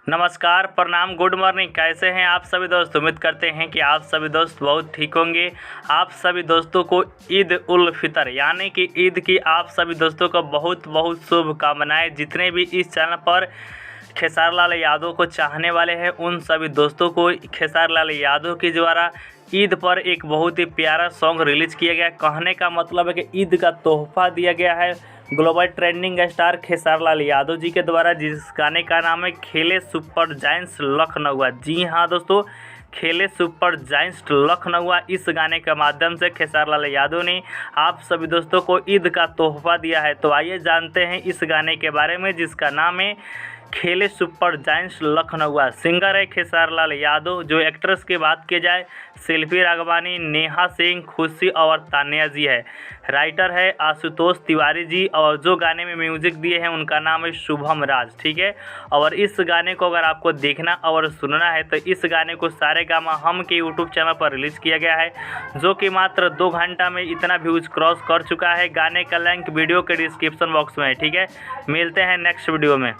नमस्कार, प्रणाम, good morning. कैसे हैं आप सभी दोस्त? उम्मीद करते हैं कि आप सभी दोस्त बहुत ठीक होंगे। आप सभी दोस्तों को ईद उल फितर यानी कि ईद की आप सभी दोस्तों को बहुत बहुत शुभकामनाएं। जितने भी इस चैनल पर खेसारी लाल यादव को चाहने वाले हैं उन सभी दोस्तों को खेसारी लाल यादव के द्वारा ईद पर एक बहुत ही प्यारा सॉन्ग रिलीज़ किया गया। कहने का मतलब है कि ईद का तोहफा दिया गया है global trending star Khesari Lal Yadav ji के द्वारा, जिस गाने का नाम है खेले सुपर जायंट्स लखनऊ। जी हाँ दोस्तों, खेले सुपर जायंट्स लखनऊ। इस गाने के माध्यम से खेसारी लाल यादव ने आप सभी दोस्तों को ईद का तोहफा दिया है। तो आइए जानते हैं इस गाने के बारे में, जिसका नाम है खेले सुपर जायंट्स लखनऊ। सिंगर है खेसारी लाल यादव। जो एक्ट्रेस की बात की जाए शिल्पी राघवानी, नेहा सिंह, खुशी और तान्या जी है। राइटर है आशुतोष तिवारी जी, और जो गाने में म्यूजिक दिए हैं उनका नाम है शुभम राज। ठीक है, और इस गाने को अगर आपको देखना और सुनना है तो इस गाने को सारेगामा हम के यूट्यूब चैनल पर रिलीज़ किया गया है, जो कि मात्र 2 घंटा में इतना व्यूज़ क्रॉस कर चुका है। गाने का लिंक वीडियो के डिस्क्रिप्शन बॉक्स में है। ठीक है, मिलते हैं नेक्स्ट वीडियो में।